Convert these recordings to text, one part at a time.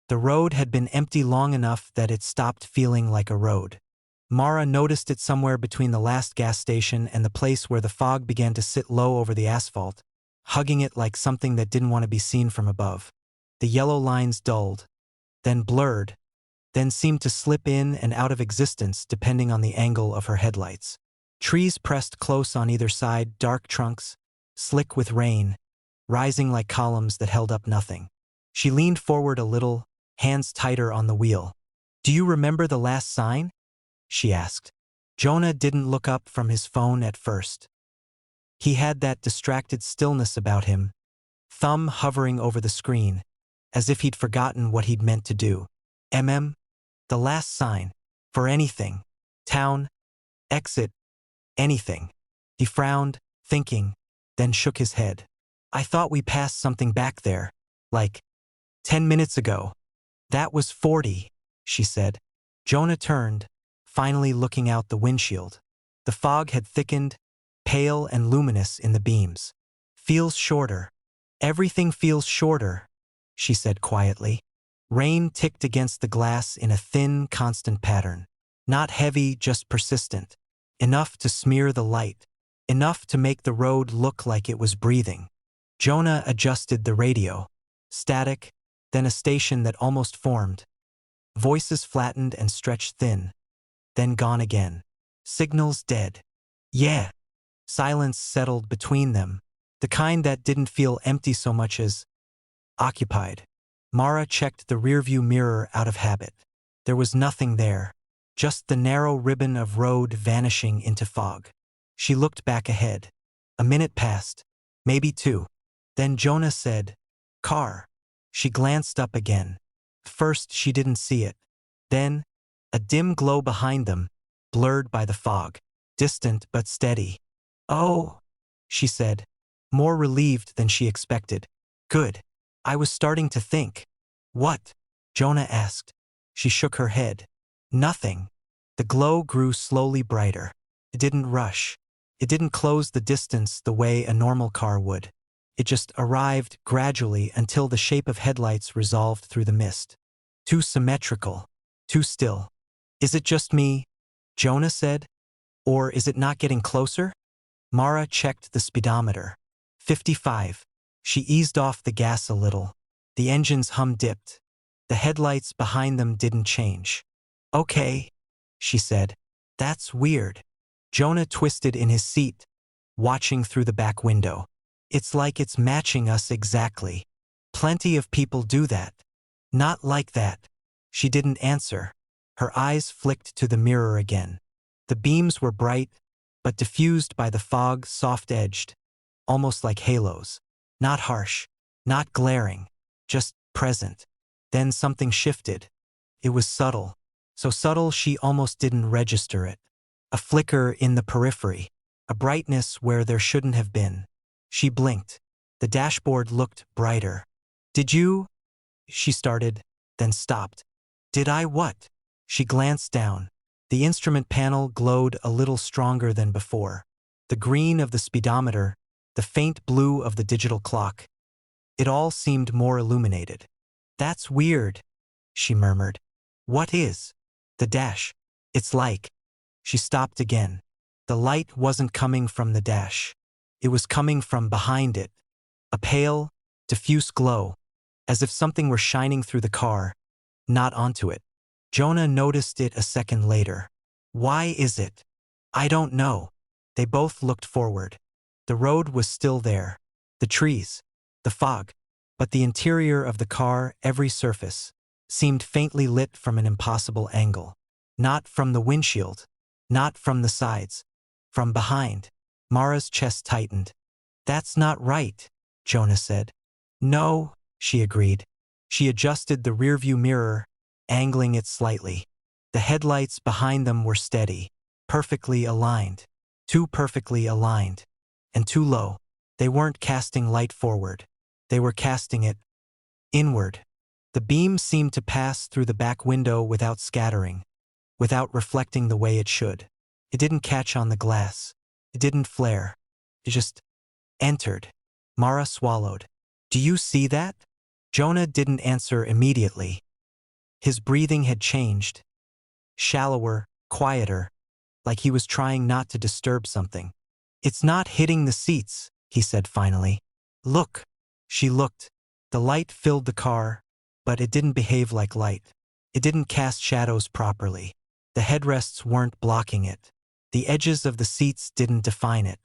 The road had been empty long enough that it stopped feeling like a road. Mara noticed it somewhere between the last gas station and the place where the fog began to sit low over the asphalt, hugging it like something that didn't want to be seen from above. The yellow lines dulled, then blurred, then seemed to slip in and out of existence depending on the angle of her headlights. Trees pressed close on either side, dark trunks, slick with rain, rising like columns that held up nothing. She leaned forward a little, hands tighter on the wheel. "Do you remember the last sign?" she asked. Jonah didn't look up from his phone at first. He had that distracted stillness about him, thumb hovering over the screen, as if he'd forgotten what he'd meant to do. The last sign. For anything. Town. Exit. Anything. He frowned, thinking, then shook his head. "I thought we passed something back there. Like 10 minutes ago." "That was 40, she said. Jonah turned, finally looking out the windshield. The fog had thickened, pale and luminous in the beams. "Feels shorter. Everything feels shorter," she said quietly. Rain ticked against the glass in a thin, constant pattern. Not heavy, just persistent. Enough to smear the light. Enough to make the road look like it was breathing. Jonah adjusted the radio. Static, then a station that almost formed. Voices flattened and stretched thin. Then gone again. Signals dead. Yeah. Silence settled between them. The kind that didn't feel empty so much as occupied. Mara checked the rearview mirror out of habit. There was nothing there. Just the narrow ribbon of road vanishing into fog. She looked back ahead. A minute passed. Maybe 2. Then Jonah said, "Car." She glanced up again. First she didn't see it. Then, a dim glow behind them, blurred by the fog. Distant but steady. "Oh," she said, more relieved than she expected. "Good. I was starting to think." "What?" Jonah asked. She shook her head. "Nothing." The glow grew slowly brighter. It didn't rush. It didn't close the distance the way a normal car would. It just arrived gradually until the shape of headlights resolved through the mist. Too symmetrical. Too still. "Is it just me?" Jonah said. "Or is it not getting closer?" Mara checked the speedometer. 55. She eased off the gas a little. The engine's hum dipped. The headlights behind them didn't change. "Okay," she said. "That's weird." Jonah twisted in his seat, watching through the back window. "It's like it's matching us exactly. Plenty of people do that." "Not like that." She didn't answer. Her eyes flicked to the mirror again. The beams were bright, but diffused by the fog, soft-edged, almost like halos. Not harsh, not glaring, just present. Then something shifted. It was subtle, so subtle she almost didn't register it. A flicker in the periphery, a brightness where there shouldn't have been. She blinked. The dashboard looked brighter. "Did you?" she started, then stopped. "Did I what?" She glanced down. The instrument panel glowed a little stronger than before. The green of the speedometer, the faint blue of the digital clock. It all seemed more illuminated. "That's weird," she murmured. "What is?" "The dash. It's like." She stopped again. The light wasn't coming from the dash. It was coming from behind it. A pale, diffuse glow, as if something were shining through the car, not onto it. Jonah noticed it a second later. "Why is it?" "I don't know." They both looked forward. The road was still there. The trees. The fog. But the interior of the car, every surface, seemed faintly lit from an impossible angle. Not from the windshield. Not from the sides. From behind. Mara's chest tightened. "That's not right," Jonah said. "No," she agreed. She adjusted the rearview mirror, angling it slightly. The headlights behind them were steady, perfectly aligned. Too perfectly aligned. And too low. They weren't casting light forward. They were casting it inward. The beam seemed to pass through the back window without scattering, without reflecting the way it should. It didn't catch on the glass. It didn't flare. It just entered. Mara swallowed. "Do you see that?" Jonah didn't answer immediately. His breathing had changed. Shallower, quieter, like he was trying not to disturb something. "It's not hitting the seats," he said finally. "Look." She looked. The light filled the car, but it didn't behave like light. It didn't cast shadows properly. The headrests weren't blocking it. The edges of the seats didn't define it.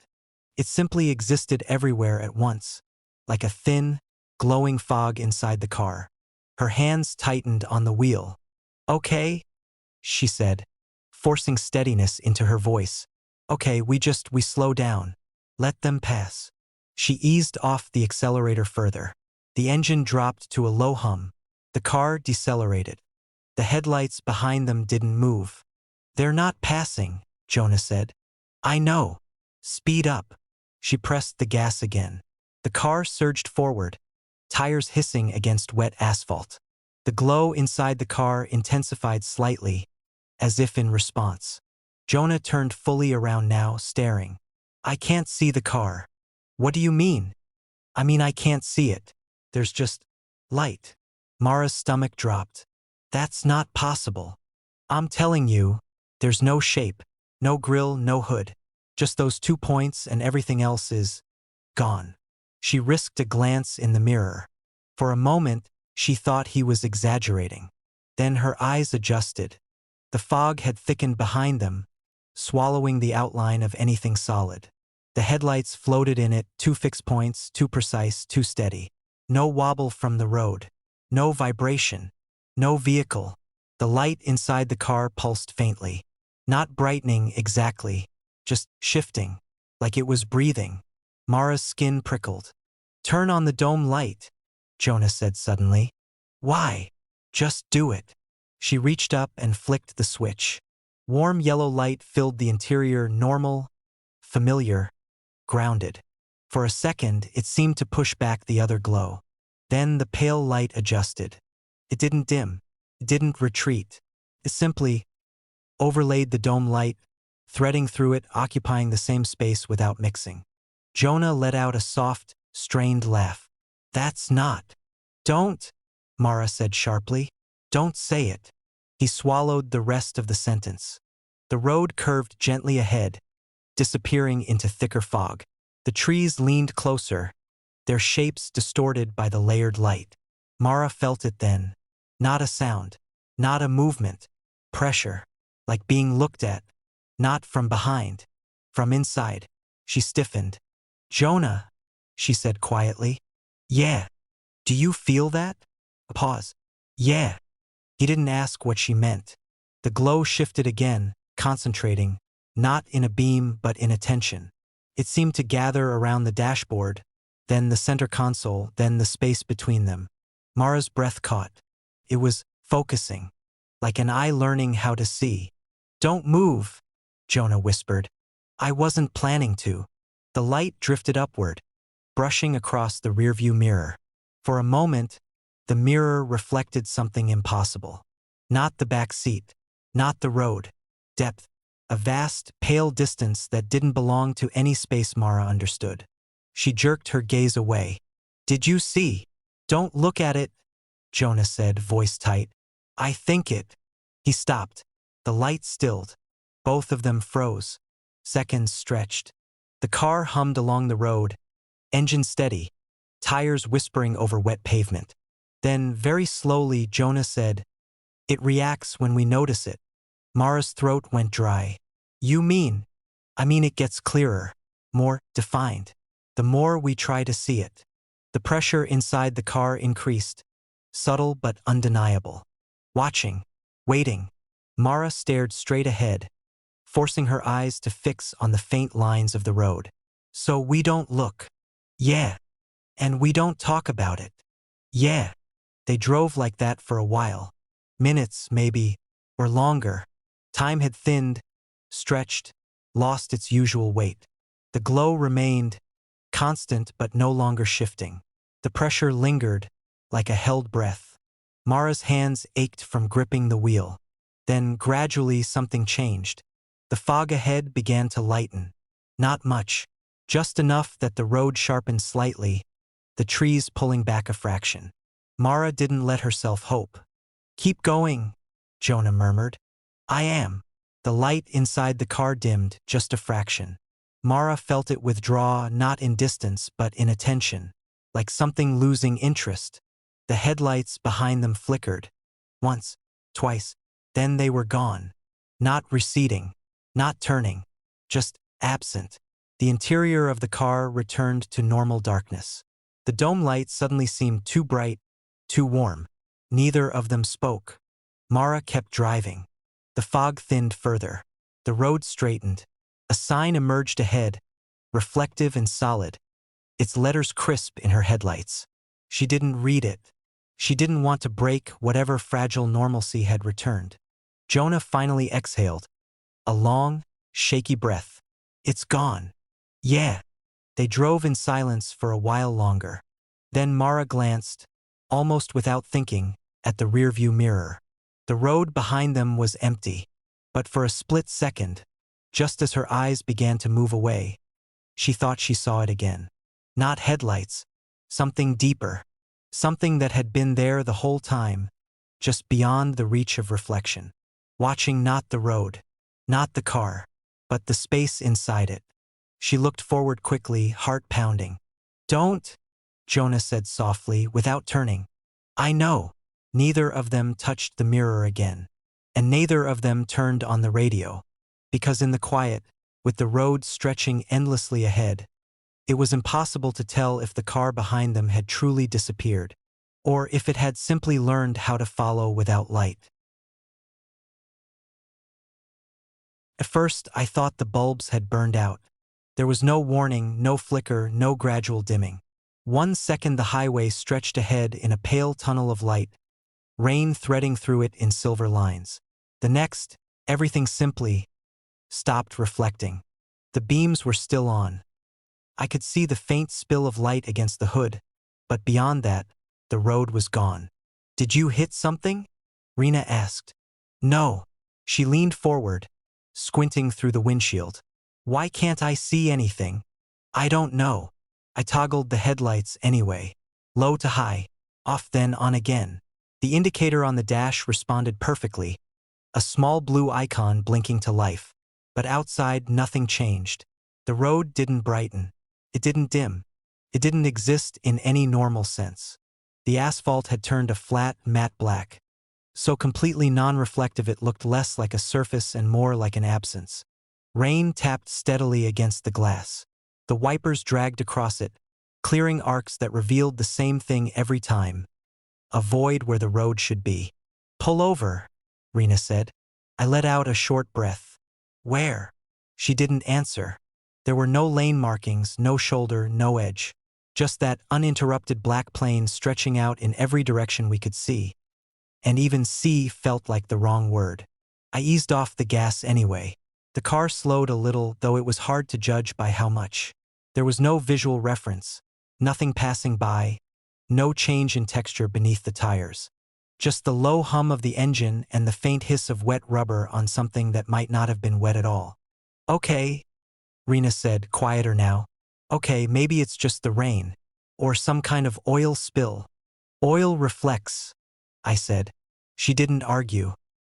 It simply existed everywhere at once, like a thin, glowing fog inside the car. Her hands tightened on the wheel. "Okay," she said, forcing steadiness into her voice. "Okay, we slow down. Let them pass." She eased off the accelerator further. The engine dropped to a low hum. The car decelerated. The headlights behind them didn't move. "They're not passing," Jonah said. "I know. Speed up." She pressed the gas again. The car surged forward, tires hissing against wet asphalt. The glow inside the car intensified slightly, as if in response. Jonah turned fully around now, staring. "I can't see the car." "What do you mean?" "I mean I can't see it. There's just light." Mara's stomach dropped. "That's not possible." "I'm telling you, there's no shape, no grille, no hood. Just those 2 points and everything else is gone." She risked a glance in the mirror. For a moment, she thought he was exaggerating. Then her eyes adjusted. The fog had thickened behind them, swallowing the outline of anything solid. The headlights floated in it, 2 fixed points, too precise, too steady. No wobble from the road. No vibration. No vehicle. The light inside the car pulsed faintly. Not brightening exactly, just shifting, like it was breathing. Mara's skin prickled. "Turn on the dome light," Jonah said suddenly. "Why?" "Just do it." She reached up and flicked the switch. Warm yellow light filled the interior, normal, familiar, grounded. For a second, it seemed to push back the other glow. Then the pale light adjusted. It didn't dim. It didn't retreat. It simply overlaid the dome light, threading through it, occupying the same space without mixing. Jonah let out a soft, strained laugh. "That's not." "Don't," Mara said sharply. "Don't say it." He swallowed the rest of the sentence. The road curved gently ahead, disappearing into thicker fog. The trees leaned closer, their shapes distorted by the layered light. Mara felt it then. Not a sound, not a movement. Pressure, like being looked at, not from behind, from inside. She stiffened. "Jonah," she said quietly. "Yeah. Do you feel that?" A pause. "Yeah." He didn't ask what she meant. The glow shifted again, concentrating, not in a beam but in attention. It seemed to gather around the dashboard, then the center console, then the space between them. Mara's breath caught. It was focusing, like an eye learning how to see. "Don't move," Jonah whispered. "I wasn't planning to." The light drifted upward, brushing across the rearview mirror. For a moment, the mirror reflected something impossible. Not the back seat, not the road. Depth, a vast, pale distance that didn't belong to any space Mara understood. She jerked her gaze away. "Did you see?" "Don't look at it," Jonah said, voice tight. "I think it." He stopped. The light stilled. Both of them froze. Seconds stretched. The car hummed along the road, engine steady, tires whispering over wet pavement. Then, very slowly, Jonah said, "It reacts when we notice it." Mara's throat went dry. "You mean?" "I mean it gets clearer, more defined, the more we try to see it." The pressure inside the car increased, subtle but undeniable. Watching, waiting, Mara stared straight ahead, forcing her eyes to fix on the faint lines of the road. "So we don't look." "Yeah. And we don't talk about it." "Yeah." They drove like that for a while. Minutes, maybe, or longer. Time had thinned, stretched, lost its usual weight. The glow remained, constant but no longer shifting. The pressure lingered, like a held breath. Mara's hands ached from gripping the wheel. Then, gradually, something changed. The fog ahead began to lighten. Not much, just enough that the road sharpened slightly, the trees pulling back a fraction. Mara didn't let herself hope. Keep going, Jonah murmured. I am. The light inside the car dimmed just a fraction. Mara felt it withdraw, not in distance but in attention, like something losing interest. The headlights behind them flickered. Once, twice, then they were gone. Not receding, not turning, just absent. The interior of the car returned to normal darkness. The dome light suddenly seemed too bright, too warm. Neither of them spoke. Mara kept driving. The fog thinned further. The road straightened. A sign emerged ahead, reflective and solid, its letters crisp in her headlights. She didn't read it. She didn't want to break whatever fragile normalcy had returned. Jonah finally exhaled. A long, shaky breath. It's gone. Yeah. They drove in silence for a while longer. Then Mara glanced, almost without thinking, at the rearview mirror. The road behind them was empty. But for a split second, just as her eyes began to move away, she thought she saw it again. Not headlights. Something deeper. Something that had been there the whole time, just beyond the reach of reflection. Watching not the road, not the car, but the space inside it. She looked forward quickly, heart pounding. Don't, Jonah said softly, without turning. I know. Neither of them touched the mirror again. And neither of them turned on the radio. Because in the quiet, with the road stretching endlessly ahead, it was impossible to tell if the car behind them had truly disappeared, or if it had simply learned how to follow without light. At first, I thought the bulbs had burned out. There was no warning, no flicker, no gradual dimming. 1 second the highway stretched ahead in a pale tunnel of light, rain threading through it in silver lines. The next, everything simply stopped reflecting. The beams were still on. I could see the faint spill of light against the hood, but beyond that, the road was gone. Did you hit something? Rena asked. No. She leaned forward, squinting through the windshield. Why can't I see anything? I don't know. I toggled the headlights anyway. Low to high, off then on again. The indicator on the dash responded perfectly, a small blue icon blinking to life. But outside, nothing changed. The road didn't brighten. It didn't dim. It didn't exist in any normal sense. The asphalt had turned a flat, matte black. So completely non-reflective it looked less like a surface and more like an absence. Rain tapped steadily against the glass. The wipers dragged across it, clearing arcs that revealed the same thing every time. A void where the road should be. Pull over, Rena said. I let out a short breath. Where? She didn't answer. There were no lane markings, no shoulder, no edge. Just that uninterrupted black plain stretching out in every direction we could see. And even see felt like the wrong word. I eased off the gas anyway. The car slowed a little, though it was hard to judge by how much. There was no visual reference, nothing passing by, no change in texture beneath the tires. Just the low hum of the engine and the faint hiss of wet rubber on something that might not have been wet at all. Okay, Rena said, quieter now. Okay, maybe it's just the rain. Or some kind of oil spill. Oil reflects, I said. She didn't argue.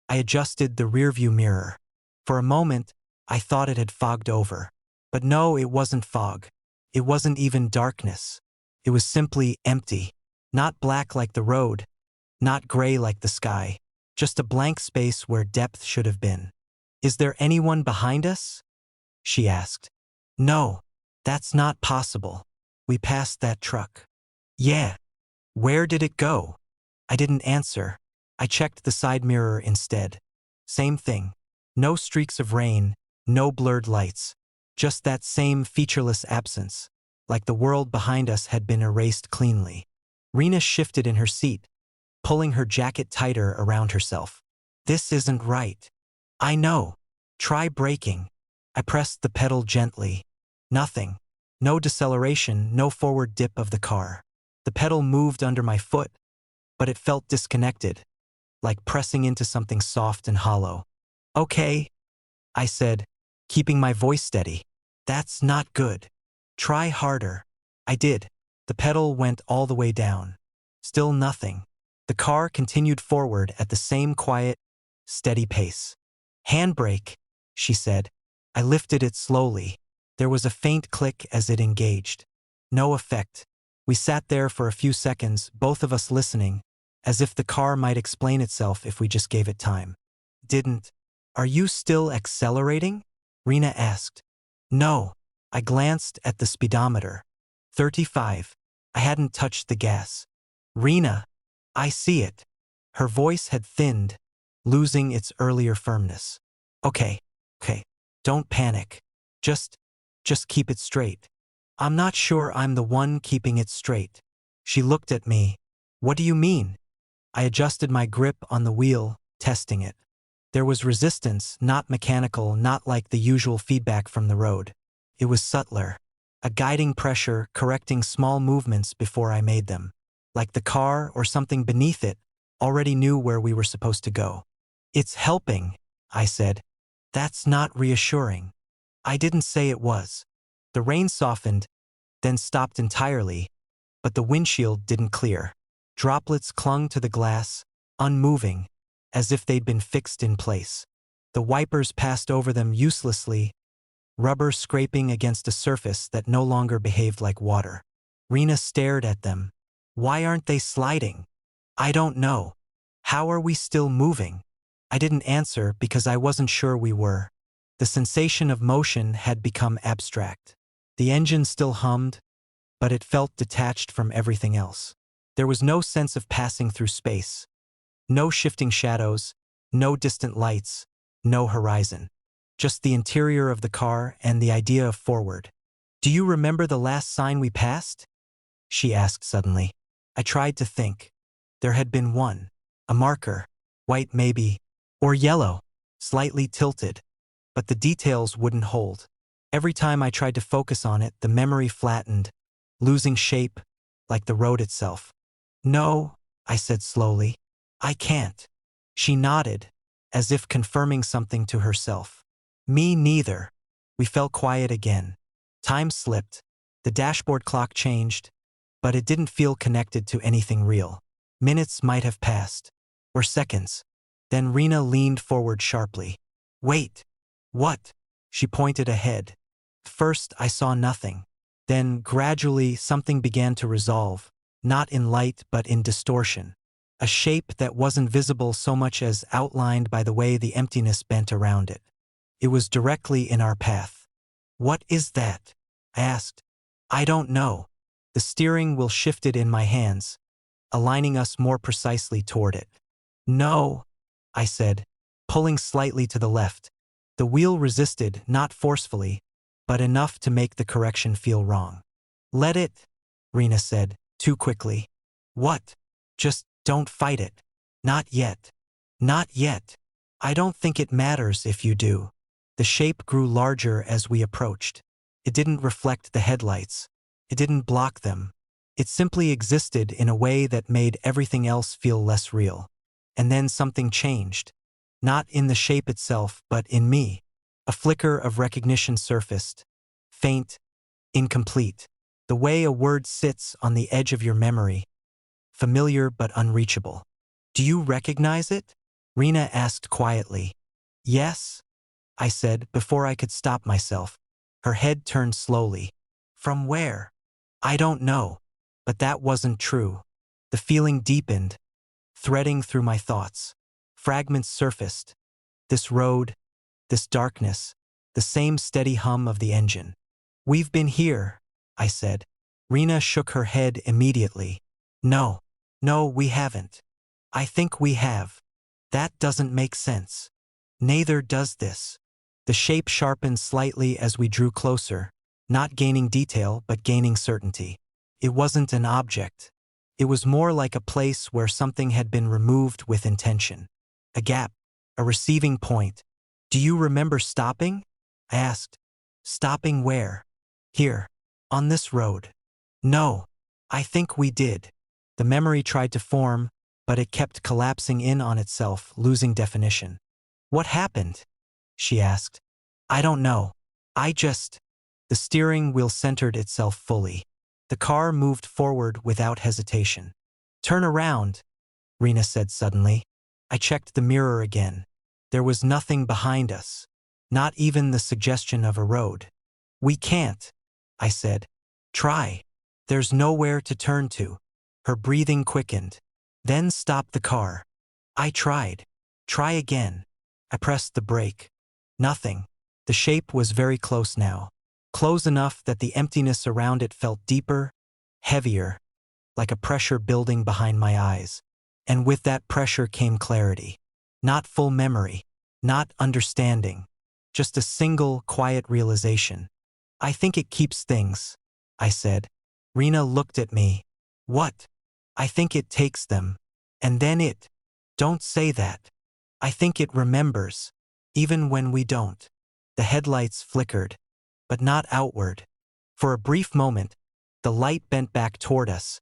I adjusted the rearview mirror. For a moment, I thought it had fogged over. But no, it wasn't fog. It wasn't even darkness. It was simply empty. Not black like the road. Not gray like the sky. Just a blank space where depth should have been. Is there anyone behind us? She asked. No, that's not possible. We passed that truck. Yeah. Where did it go? I didn't answer. I checked the side mirror instead. Same thing. No streaks of rain, no blurred lights. Just that same featureless absence, like the world behind us had been erased cleanly. Rena shifted in her seat, pulling her jacket tighter around herself. This isn't right. I know. Try braking. I pressed the pedal gently. Nothing. No deceleration, no forward dip of the car. The pedal moved under my foot, but it felt disconnected, like pressing into something soft and hollow. Okay, I said, keeping my voice steady. That's not good. Try harder. I did. The pedal went all the way down. Still nothing. The car continued forward at the same quiet, steady pace. "Handbrake," she said. I lifted it slowly. There was a faint click as it engaged. No effect. We sat there for a few seconds, both of us listening, as if the car might explain itself if we just gave it time. "Didn't. Are you still accelerating?" Rena asked. "No." I glanced at the speedometer. 35. I hadn't touched the gas. "Rena, I see it." Her voice had thinned, losing its earlier firmness. Okay. Don't panic. Just keep it straight." "I'm not sure I'm the one keeping it straight." She looked at me. "What do you mean?" I adjusted my grip on the wheel, testing it. There was resistance, not mechanical, not like the usual feedback from the road. It was subtler. A guiding pressure correcting small movements before I made them. Like the car or something beneath it already knew where we were supposed to go. "It's helping," I said. "That's not reassuring." I didn't say it was. The rain softened, then stopped entirely, but the windshield didn't clear. Droplets clung to the glass, unmoving, as if they'd been fixed in place. The wipers passed over them uselessly, rubber scraping against a surface that no longer behaved like water. Rena stared at them. "Why aren't they sliding?" "I don't know." "How are we still moving?" I didn't answer because I wasn't sure we were. The sensation of motion had become abstract. The engine still hummed, but it felt detached from everything else. There was no sense of passing through space. No shifting shadows, no distant lights, no horizon. Just the interior of the car and the idea of forward. "Do you remember the last sign we passed?" she asked suddenly. I tried to think. There had been one. A marker. White maybe. Or yellow. Slightly tilted. But the details wouldn't hold. Every time I tried to focus on it, the memory flattened, losing shape, like the road itself. "No," I said slowly. "I can't." She nodded, as if confirming something to herself. "Me neither." We fell quiet again. Time slipped. The dashboard clock changed, but it didn't feel connected to anything real. Minutes might have passed. Or seconds. Then Rena leaned forward sharply. "Wait." "What?" She pointed ahead. First, I saw nothing. Then, gradually, something began to resolve, not in light but in distortion. A shape that wasn't visible so much as outlined by the way the emptiness bent around it. It was directly in our path. "What is that?" I asked. "I don't know." The steering wheel shifted in my hands, aligning us more precisely toward it. "No," I said, pulling slightly to the left. The wheel resisted, not forcefully, but enough to make the correction feel wrong. "Let it," Rena said, too quickly. "What?" "Just don't fight it." "Not yet." "Not yet." "I don't think it matters if you do." The shape grew larger as we approached. It didn't reflect the headlights. It didn't block them. It simply existed in a way that made everything else feel less real. And then something changed. Not in the shape itself, but in me. A flicker of recognition surfaced. Faint, incomplete. The way a word sits on the edge of your memory. Familiar but unreachable. "Do you recognize it?" Rena asked quietly. "Yes," I said before I could stop myself. Her head turned slowly. "From where?" "I don't know." But that wasn't true. The feeling deepened, threading through my thoughts. Fragments surfaced. This road, this darkness, the same steady hum of the engine. "We've been here," I said. Rena shook her head immediately. No, we haven't." "I think we have." "That doesn't make sense." "Neither does this." The shape sharpened slightly as we drew closer, not gaining detail but gaining certainty. It wasn't an object. It was more like a place where something had been removed with intention. A gap, a receiving point. "Do you remember stopping?" I asked. "Stopping where?" "Here. On this road." "No. I think we did." The memory tried to form, but it kept collapsing in on itself, losing definition. "What happened?" she asked. "I don't know. The steering wheel centered itself fully. The car moved forward without hesitation. "Turn around," Rena said suddenly. I checked the mirror again. There was nothing behind us. Not even the suggestion of a road. We can't, I said. Try. There's nowhere to turn to. Her breathing quickened. Then stopped the car. I tried. Try again. I pressed the brake. Nothing. The shape was very close now. Close enough that the emptiness around it felt deeper, heavier, like a pressure building behind my eyes. And with that pressure came clarity. Not full memory. Not understanding. Just a single, quiet realization. I think it keeps things, I said. Rena looked at me. What? I think it takes them. And then it. Don't say that. I think it remembers. Even when we don't. The headlights flickered. But not outward. For a brief moment, the light bent back toward us,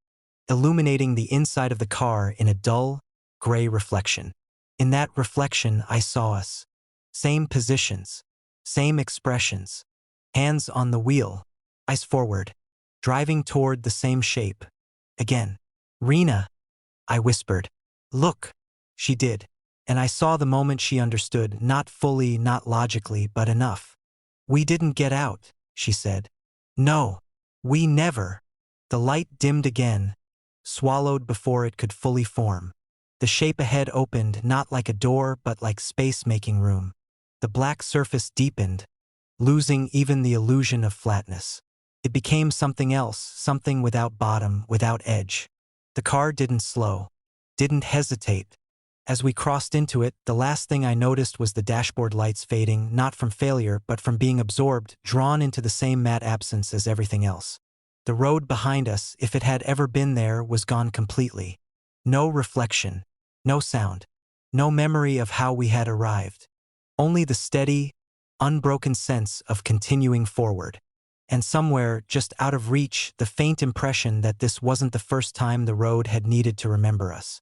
illuminating the inside of the car in a dull, gray reflection. In that reflection, I saw us. Same positions. Same expressions. Hands on the wheel. Eyes forward. Driving toward the same shape. Again. Rena, I whispered. Look. She did. And I saw the moment she understood, not fully, not logically, but enough. We didn't get out, she said. No. We never. The light dimmed again, swallowed before it could fully form. The shape ahead opened not like a door but like space-making room. The black surface deepened, losing even the illusion of flatness. It became something else, something without bottom, without edge. The car didn't slow, didn't hesitate. As we crossed into it, the last thing I noticed was the dashboard lights fading, not from failure, but from being absorbed, drawn into the same matte absence as everything else. The road behind us, if it had ever been there, was gone completely. No reflection, no sound, no memory of how we had arrived. Only the steady, unbroken sense of continuing forward. And somewhere, just out of reach, the faint impression that this wasn't the first time the road had needed to remember us.